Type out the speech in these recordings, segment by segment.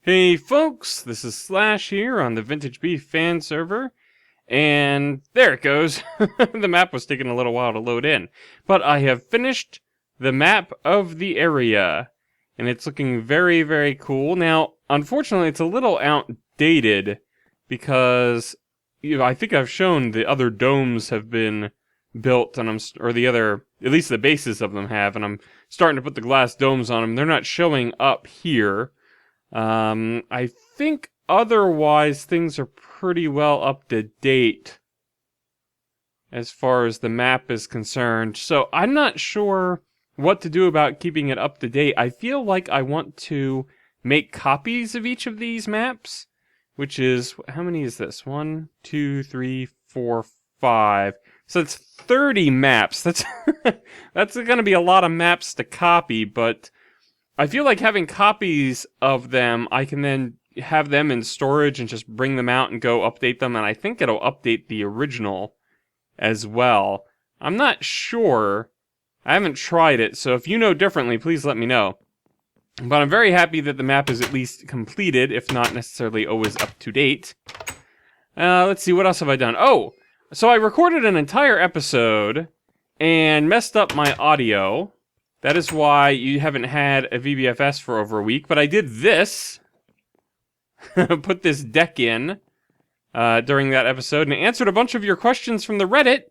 Hey folks, this is Slash here on the VintageBeef Fan Server, and there it goes. The map was taking a little while to load in, but I have finished the map of the area, and it's looking very, very cool. Now, unfortunately, it's a little outdated, because I think I've shown the other domes have been built, and at least the bases of them have, and I'm starting to put the glass domes on them. They're not showing up here. I think otherwise things are pretty well up to date as far as the map is concerned. So I'm not sure what to do about keeping it up to date. I feel like I want to make copies of each of these maps, which is, how many is this? 1, 2, 3, 4, 5. So it's 30 maps. That's going to be a lot of maps to copy, but I feel like having copies of them, I can then have them in storage and just bring them out and go update them, and I think it'll update the original as well. I'm not sure. I haven't tried it, so if you know differently, please let me know. But I'm very happy that the map is at least completed, if not necessarily always up to date. Let's see, what else have I done? Oh, so I recorded an entire episode and messed up my audio. That is why you haven't had a VBFS for over a week, but I did this. Put this deck in during that episode and answered a bunch of your questions from the Reddit,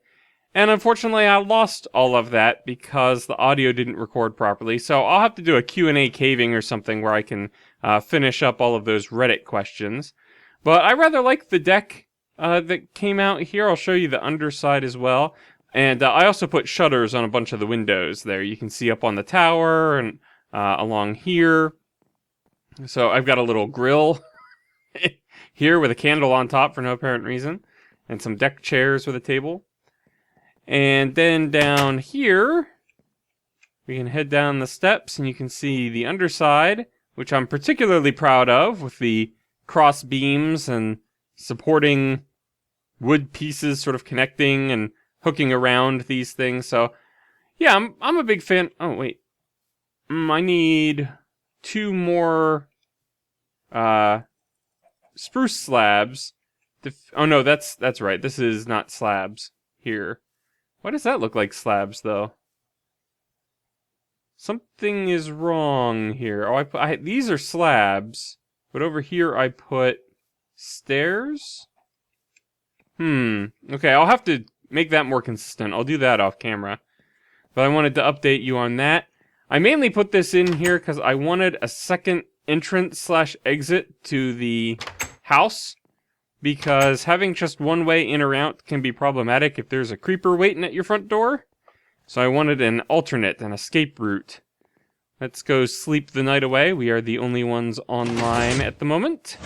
and unfortunately I lost all of that because the audio didn't record properly, so I'll have to do a Q&A caving or something where I can finish up all of those Reddit questions. But I rather like the deck that came out here. I'll show you the underside as well. And I also put shutters on a bunch of the windows there. You can see up on the tower and along here. So I've got a little grill here with a candle on top for no apparent reason. And some deck chairs with a table. And then down here, we can head down the steps and you can see the underside, which I'm particularly proud of, with the cross beams and supporting wood pieces sort of connecting and hooking around these things. So yeah, I'm a big fan. Oh wait, I need 2 more spruce slabs. Oh no, that's right. This is not slabs here. Why does that look like slabs though? Something is wrong here. Oh, these are slabs, but over here I put stairs. Okay, I'll have to make that more consistent. I'll do that off camera. But I wanted to update you on that. I mainly put this in here because I wanted a second entrance/exit to the house, because having just one way in or out can be problematic if there's a creeper waiting at your front door. So I wanted an alternate, an escape route. Let's go sleep the night away. We are the only ones online at the moment.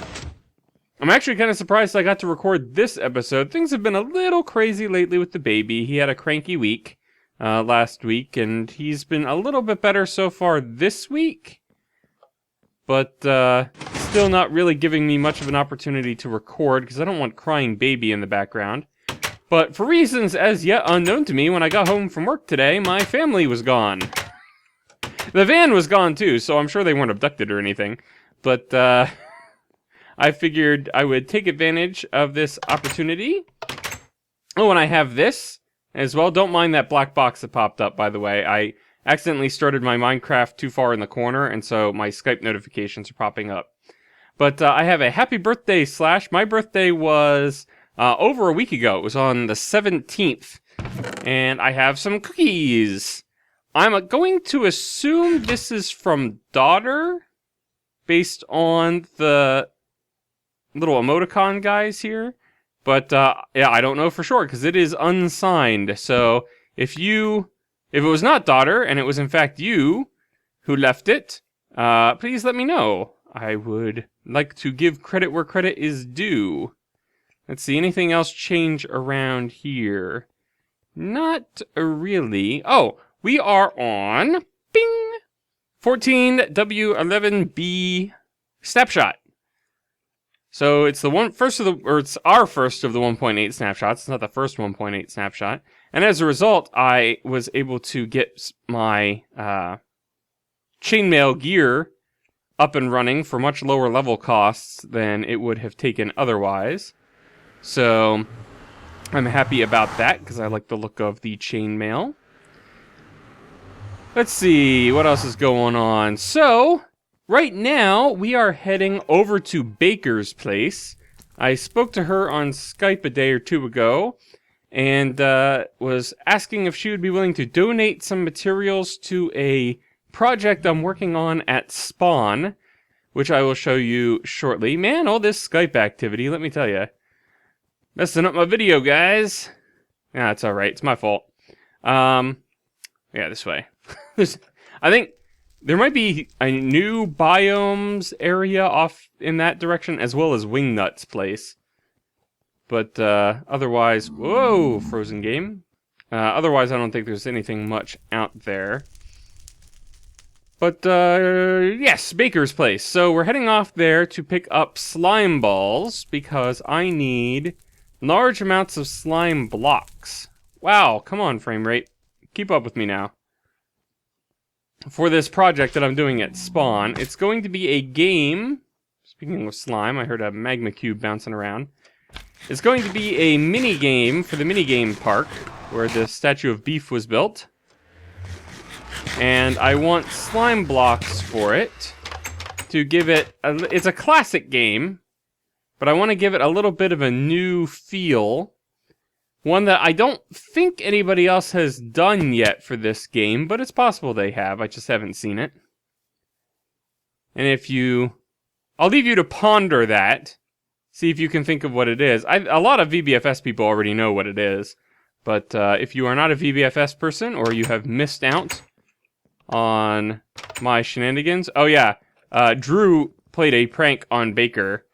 I'm actually kind of surprised I got to record this episode. Things have been a little crazy lately with the baby. He had a cranky week last week, and he's been a little bit better so far this week. But still not really giving me much of an opportunity to record, because I don't want crying baby in the background. But for reasons as yet unknown to me, when I got home from work today, my family was gone. The van was gone too, so I'm sure they weren't abducted or anything. But I figured I would take advantage of this opportunity. Oh, and I have this as well. Don't mind that black box that popped up, by the way. I accidentally started my Minecraft too far in the corner, and so my Skype notifications are popping up. But I have a happy birthday Slash. My birthday was over a week ago. It was on the 17th. And I have some cookies. I'm going to assume this is from daughter, based on the little emoticon guys here. But yeah, I don't know for sure, because it is unsigned. So if it was not daughter, and it was in fact you who left it, please let me know. I would like to give credit where credit is due. Let's see, anything else change around here? Not really. Oh, we are on, bing, 14W11B snapshot. So it's the it's our first of the 1.8 snapshots. It's not the first 1.8 snapshot. And as a result, I was able to get my chainmail gear up and running for much lower level costs than it would have taken otherwise. So I'm happy about that because I like the look of the chainmail. Let's see, what else is going on? So, right now, we are heading over to Baker's place. I spoke to her on Skype a day or two ago, and was asking if she would be willing to donate some materials to a project I'm working on at Spawn, which I will show you shortly. Man, all this Skype activity, let me tell you. Messing up my video, guys. Yeah, it's alright, it's my fault. Yeah, this way. I think there might be a new biomes area off in that direction, as well as Wingnut's place. But otherwise, whoa, frozen game. Otherwise, I don't think there's anything much out there. But yes, Baker's place. So we're heading off there to pick up slime balls because I need large amounts of slime blocks. Wow, come on, frame rate. Keep up with me now. For this project that I'm doing at Spawn, it's going to be a game. Speaking of slime, I heard a magma cube bouncing around. It's going to be a mini game for the minigame park where the statue of beef was built. And I want slime blocks for it to give it it's a classic game, but I want to give it a little bit of a new feel. One that I don't think anybody else has done yet for this game, but it's possible they have. I just haven't seen it. And I'll leave you to ponder that. See if you can think of what it is. A lot of VBFS people already know what it is. But if you are not a VBFS person, or you have missed out on my shenanigans. Oh yeah, Drew played a prank on Baker.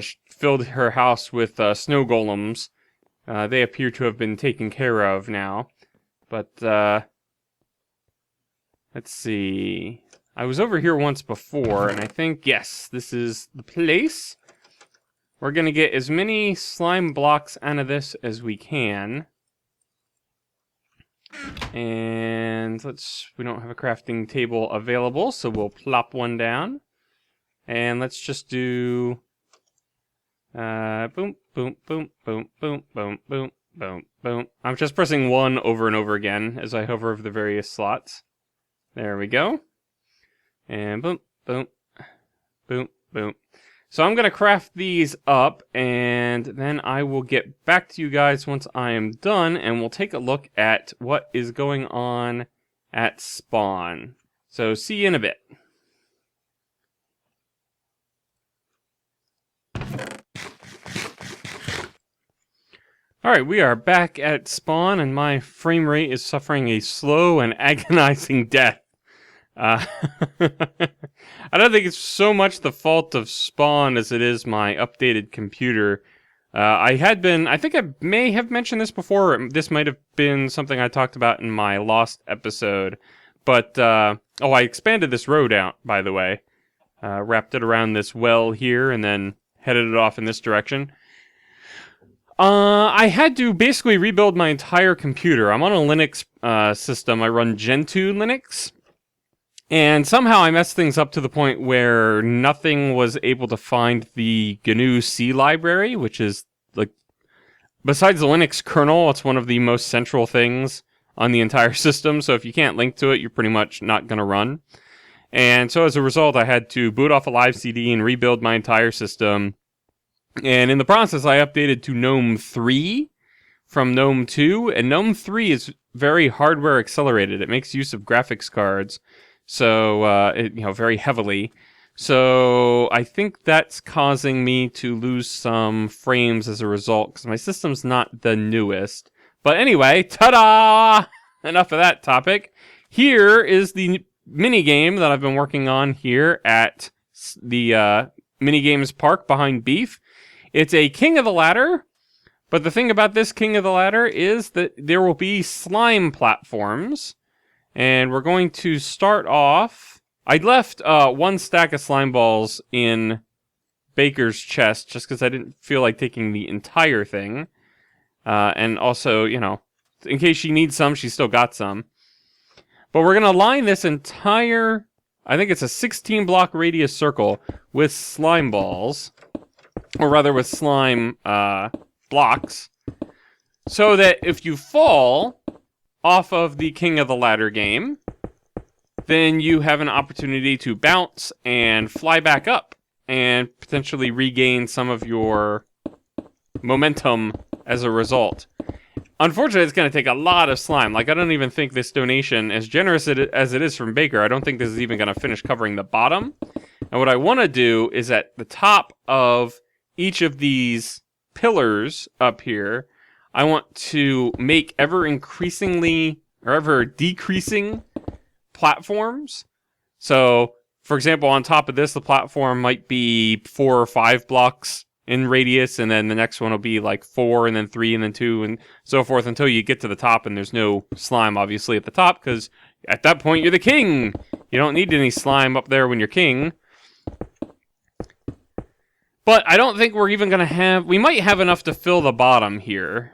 She filled her house with snow golems. They appear to have been taken care of now. But, let's see. I was over here once before, and I think, yes, this is the place. We're going to get as many slime blocks out of this as we can. And we don't have a crafting table available, so we'll plop one down. And let's just do... boom, boom, boom, boom, boom, boom, boom, boom, boom. I'm just pressing 1 over and over again as I hover over the various slots. There we go. And boom, boom, boom, boom. So I'm going to craft these up, and then I will get back to you guys once I am done, and we'll take a look at what is going on at Spawn. So see you in a bit. Alright, we are back at Spawn, and my frame rate is suffering a slow and agonizing death. I don't think it's so much the fault of Spawn as it is my updated computer. I think I may have mentioned this before. This might have been something I talked about in my Lost episode. But, I expanded this road out, by the way. Wrapped it around this well here, and then headed it off in this direction. I had to basically rebuild my entire computer. I'm on a Linux system. I run Gentoo Linux. And somehow I messed things up to the point where nothing was able to find the GNU C library, which is, like, besides the Linux kernel, it's one of the most central things on the entire system. So if you can't link to it, you're pretty much not going to run. And so as a result, I had to boot off a live CD and rebuild my entire system. And in the process, I updated to GNOME 3 from GNOME 2. And GNOME 3 is very hardware accelerated. It makes use of graphics cards. So, very heavily. So, I think that's causing me to lose some frames as a result, because my system's not the newest. But anyway, ta-da! Enough of that topic. Here is the mini game that I've been working on here at the mini games park behind Beef. It's a King of the Ladder, but the thing about this King of the Ladder is that there will be slime platforms, and we're going to start off. I left one stack of slime balls in Baker's chest just because I didn't feel like taking the entire thing, and also, you know, in case she needs some, she's still got some. But we're going to line this entire, I think it's a 16 block radius circle with slime balls, or rather with slime blocks, so that if you fall off of the King of the Ladder game, then you have an opportunity to bounce and fly back up and potentially regain some of your momentum as a result. Unfortunately, it's going to take a lot of slime. Like, I don't even think this donation, as generous as it is from Baker, I don't think this is even going to finish covering the bottom. And what I want to do is at the top of each of these pillars up here, I want to make ever decreasing platforms. So, for example, on top of this, the platform might be 4 or 5 blocks in radius, and then the next one will be like 4, and then 3, and then 2, and so forth until you get to the top, and there's no slime, obviously, at the top, because at that point, you're the king. You don't need any slime up there when you're king. But I don't think we're even going to have... We might have enough to fill the bottom here,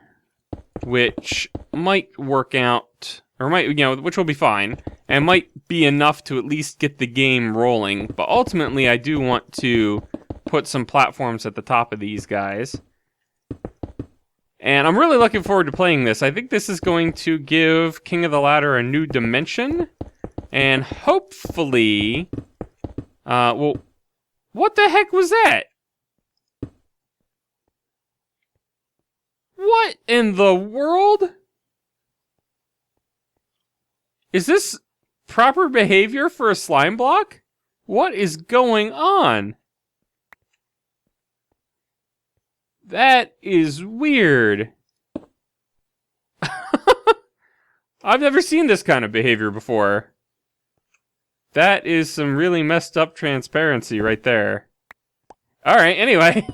which might work out, or might, you know, which will be fine, and might be enough to at least get the game rolling. But ultimately, I do want to put some platforms at the top of these guys. And I'm really looking forward to playing this. I think this is going to give King of the Ladder a new dimension. And hopefully... well, what the heck was that? What in the world? Is this proper behavior for a slime block? What is going on? That is weird. I've never seen this kind of behavior before. That is some really messed up transparency right there. Alright, anyway.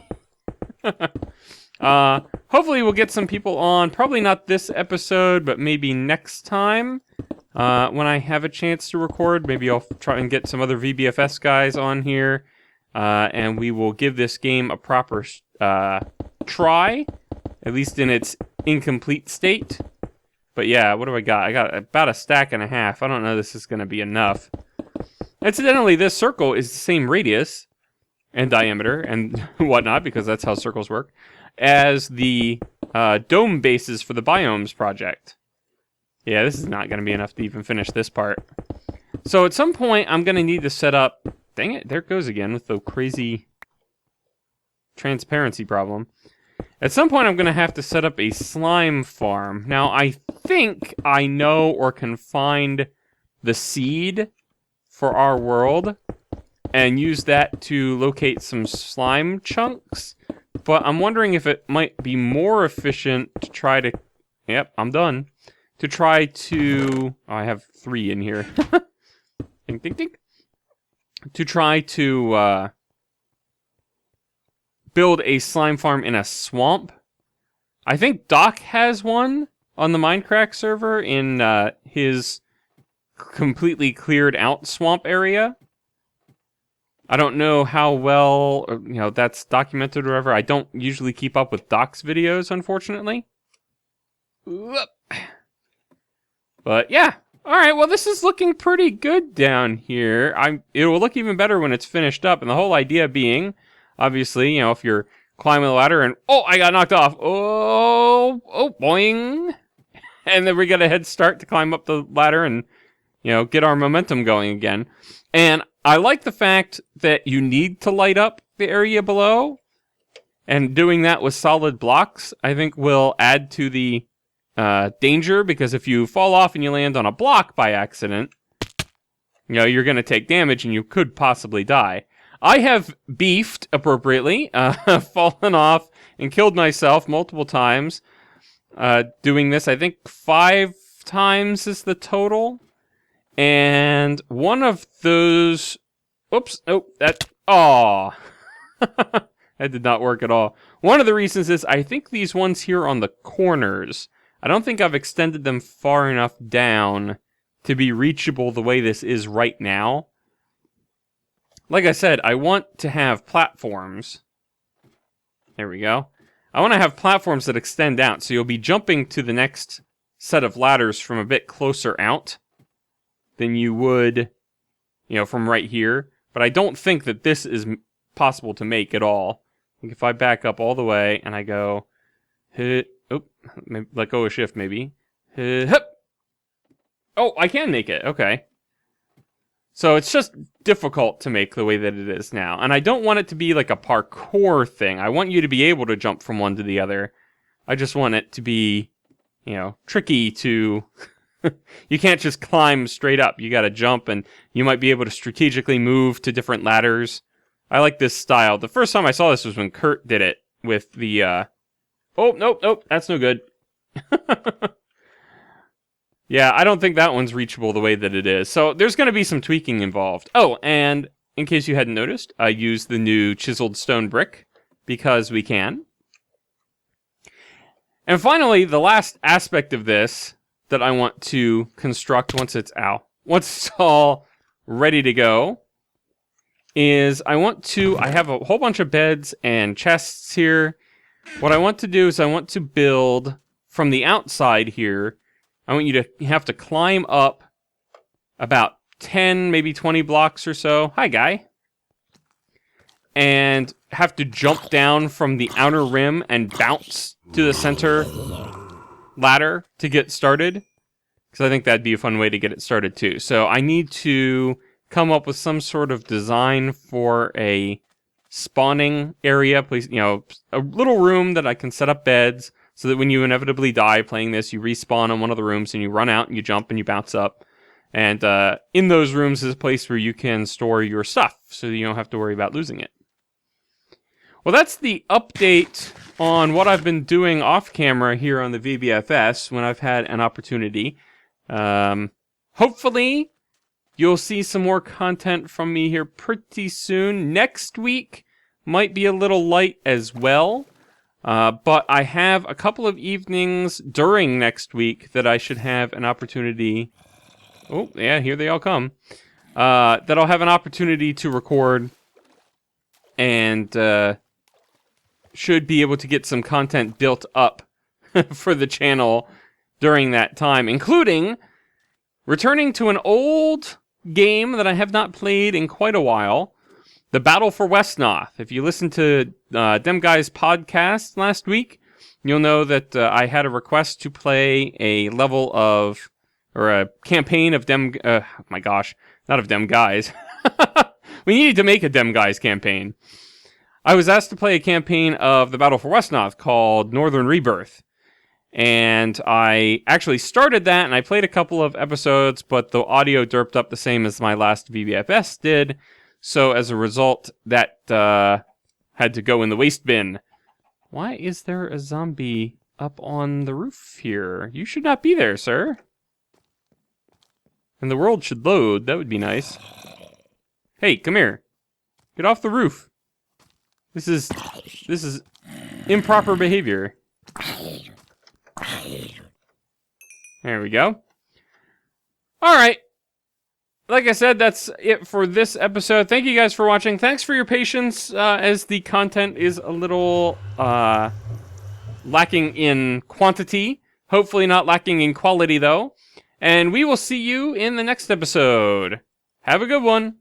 Hopefully we'll get some people on. Probably not this episode, but maybe next time. When I have a chance to record. Maybe I'll try and get some other VBFS guys on here. And we will give this game a proper try, at least in its incomplete state. But yeah, what do I got? I got about a stack and a half. I don't know if this is going to be enough. Incidentally, this circle is the same radius and diameter and whatnot, because that's how circles work, as the dome bases for the biomes project. Yeah, this is not going to be enough to even finish this part. So at some point, I'm going to need to set up... Dang it, there it goes again with the crazy transparency problem. At some point, I'm going to have to set up a slime farm. Now, I think I know or can find the seed for our world and use that to locate some slime chunks. But I'm wondering if it might be more efficient to try to... Yep, I'm done. To try to... Oh, I have 3 in here. Ding, ding, ding. To try to build a slime farm in a swamp. I think Doc has one on the Minecraft server in his completely cleared out swamp area. I don't know how well, that's documented or whatever. I don't usually keep up with Doc's videos, unfortunately. But yeah. Alright, well this is looking pretty good down here. It will look even better when it's finished up, and the whole idea being, obviously, if you're climbing the ladder and, oh, I got knocked off. Oh, boing. And then we get a head start to climb up the ladder and, get our momentum going again. And I like the fact that you need to light up the area below, and doing that with solid blocks, I think will add to the danger, because if you fall off and you land on a block by accident, you're going to take damage and you could possibly die. I have beefed appropriately, fallen off and killed myself multiple times doing this. I think 5 times is the total. And one of those... Oops, nope, that... Aw. That did not work at all. One of the reasons is I think these ones here on the corners, I don't think I've extended them far enough down to be reachable the way this is right now. Like I said, I want to have platforms. There we go. I want to have platforms that extend out, so you'll be jumping to the next set of ladders from a bit closer out than you would, you know, from right here. But I don't think that this is possible to make at all. I think if I back up all the way and I go, let go of shift maybe. Oh, I can make it. Okay. So it's just difficult to make the way that it is now. And I don't want it to be like a parkour thing. I want you to be able to jump from one to the other. I just want it to be, you know, tricky to... You can't just climb straight up. You gotta jump, and you might be able to strategically move to different ladders. I like this style. The first time I saw this was when Kurt did it with the... Oh, nope, that's no good. Yeah, I don't think that one's reachable the way that it is. So there's going to be some tweaking involved. Oh, and in case you hadn't noticed, I used the new chiseled stone brick because we can. And finally, the last aspect of this that I want to construct once it's all ready to go is I have a whole bunch of beds and chests here. What I want to do is I want to build from the outside here. I want you to have to climb up about 10, maybe 20 blocks or so. Hi, guy. And have to jump down from the outer rim and bounce to the center ladder to get started. Because I think that'd be a fun way to get it started, too. So I need to come up with some sort of design for a spawning area. Please, you know, a little room that I can set up beds. So that when you inevitably die playing this, you respawn in one of the rooms and you run out and you jump and you bounce up. And in those rooms is a place where you can store your stuff so that you don't have to worry about losing it. Well, that's the update on what I've been doing off camera here on the VBFS when I've had an opportunity. Hopefully, you'll see some more content from me here pretty soon. Next week might be a little light as well. But I have a couple of evenings during next week that I should have an opportunity... Oh, yeah, here they all come. That I'll have an opportunity to record and should be able to get some content built up for the channel during that time, including returning to an old game that I have not played in quite a while. The Battle for Westnoth. If you listened to Dem Guy's podcast last week, you'll know that I had a request to play a level of, or a campaign of oh my gosh, not of Dem Guys. We needed to make a Dem Guys campaign. I was asked to play a campaign of the Battle for Westnoth called Northern Rebirth. And I actually started that, and I played a couple of episodes, but the audio derped up the same as my last VBFS did. So as a result, that had to go in the waste bin. Why is there a zombie up on the roof here? You should not be there, sir. And the world should load. That would be nice. Hey, come here. Get off the roof. This is improper behavior. There we go. All right. Like I said, that's it for this episode. Thank you guys for watching. Thanks for your patience as the content is a little lacking in quantity. Hopefully not lacking in quality, though. And we will see you in the next episode. Have a good one.